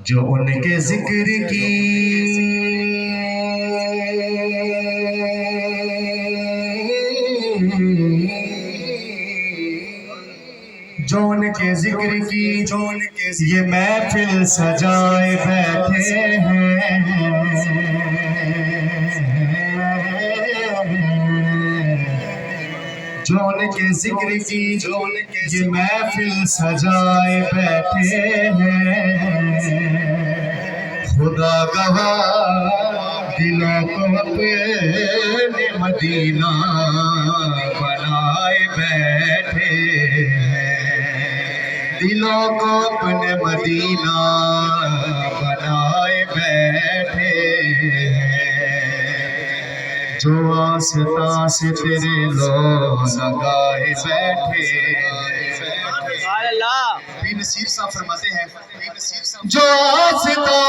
جو ان کے ذکر کی جو ان کے ذکر کی یہ محفل سجائے بیٹھے ہیں، جو ان کے ذکر کی یہ محفل سجائے بیٹھے ہیں، خدا گواہ دلوں کو اپنے مدینہ بنائے بیٹھے ہیں، دلوں کو اپنے مدینہ بنائے بیٹھے ہیں، جو آستاں سے تیرے لو لگائے بیٹھے پیر نصیر صاحب فرماتے ہیں جو آستاں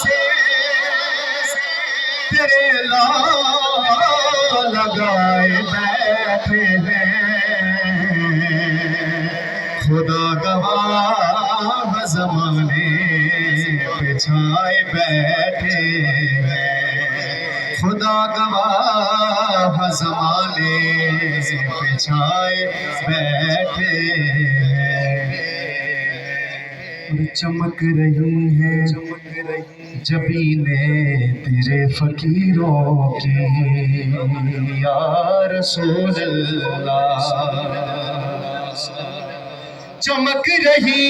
سے تیرے لو لگائے بیٹھے ہیں، خدا گواہ زمانے پہ چھائے بیٹھے ہیں، خدا گواہ زمانے پہ چھائے بیٹھے ہیں، اور چمک رہی ہے جبینیں تیرے فقیروں کی یا رسول اللہ، چمک رہی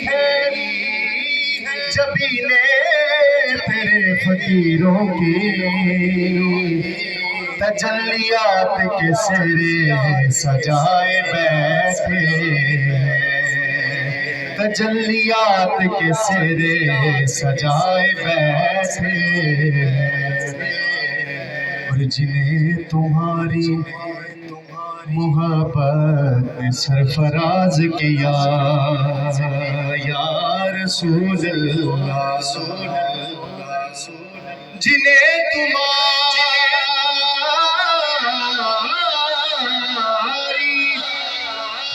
ہے جبینیں تیرے فقیروں کی، تجلیات کے سرے سجائے بیٹھے ہیں، تجلیات کے سرے سجائے بیٹھے ہیں، اور جنہیں تمہاری محبت نے سرفراز کیا یا رسول اللہ، جنہیں تمہاری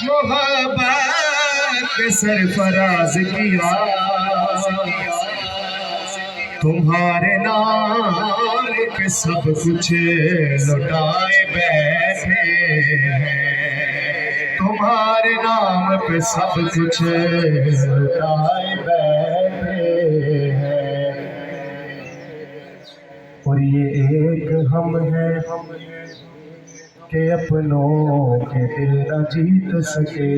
محبت نے سرفراز کیا، تمہارے نام پہ سب کچھ لٹائے بیٹھے ہیں، تمہارے نام پہ سب کچھ لٹائے بیٹھے ہیں، اور یہ ایک ہم ہے کہ اپنوں کے دل نہ جیت سکے،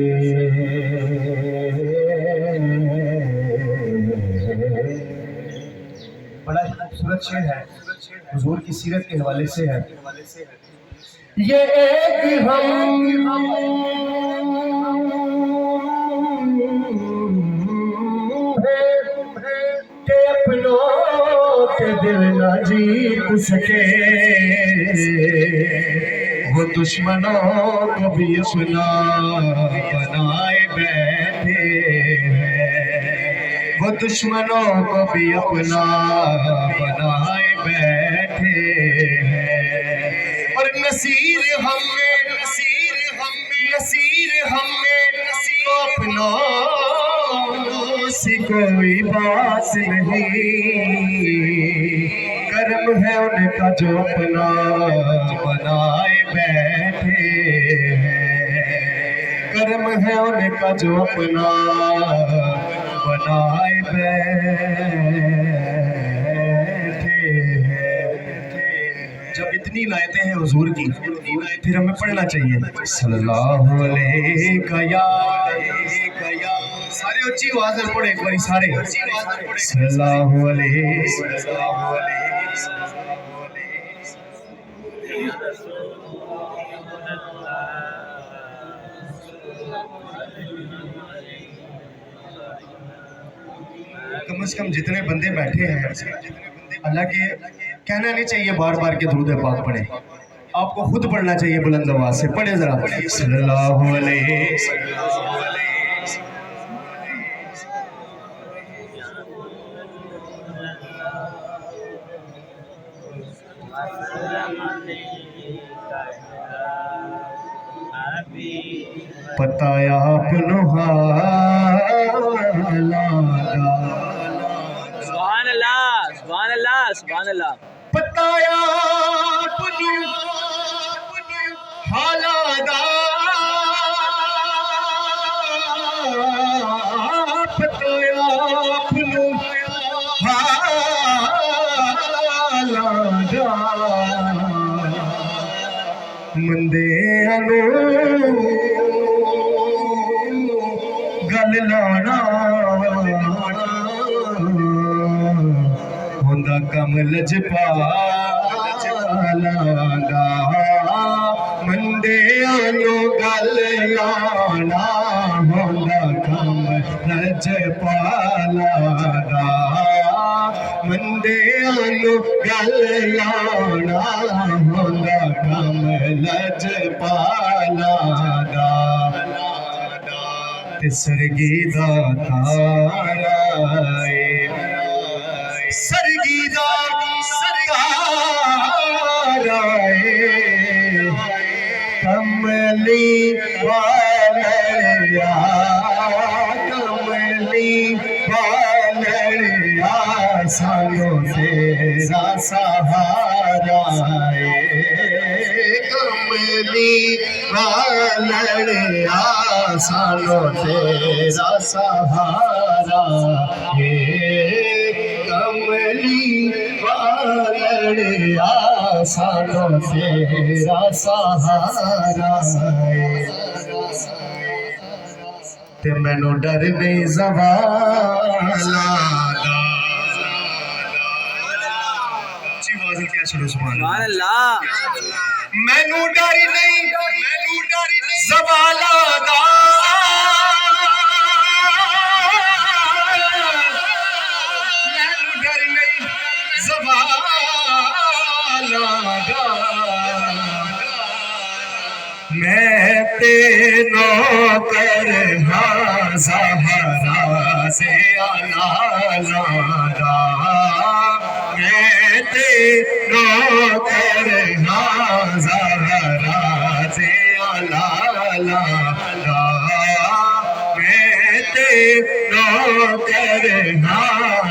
بڑا خوبصورت شعر ہے، حضور کی سیرت کے حوالے سے ہے، یہ ایک ہم ہے کہ اپنوں کے دل نہ جیت سکے، وہ دشمنوں کو بھی اپنا بنائے بیٹھے ہیں، وہ دشمنوں کو بھی اپنا بنائے بیٹھے ہیں، اور نصیر ہم میں تو اپنوں سے کوئی بات نہیں، کرم ہے ان کا جو اپنا بنائے بیٹھے ہیں، کرم ہے ان کا جو اپنا بنائے بیٹھے ہیں۔ جب اتنی نعتیں ہیں حضور کی پھر ہمیں پڑھنا چاہیے صلی اللہ علیہ یا، سارے اچھی آواز میں پڑھیں ایک باری سارے صلی اللہ علیہ۔ کم از کم جتنے بندے بیٹھے ہیں اللہ کے کہنا نہیں چاہیے بار بار کے درود پاک پڑھیں، آپ کو خود پڑھنا چاہیے بلند آواز سے، پڑھیں ذرا صلی اللہ علیہ۔ پتایا اپنو حالا سبحان اللہ سبحان اللہ سبحان اللہ پتایا اپنو حالا پتایا اپنو حالا مندے آنو گل لانا ہوندا کم لجپالا دا مندے آنو گل لانا ہوندا کم لجپالا دا مندے آنو گل لانا ہوندا کم لجپالا دا سرگی دا تارا سرگی دا تارا کملی والڑیا کملی والڑیا سانو تیرا سہارا کملی والڑیا سانو تیرا سہارا کملی والڑیا سانو تیرا سہارا تے مینو ڈر نہیں زوالا دا سبحان اللہ مینو ڈر نہیں زوالا دا مینو ڈر نہیں زوالا دا میں تینوں کر ہاں زہرا سے آلہ دا میں تینوں کر ہاں زہرا سے آلہ دا میں تینوں کر ہاں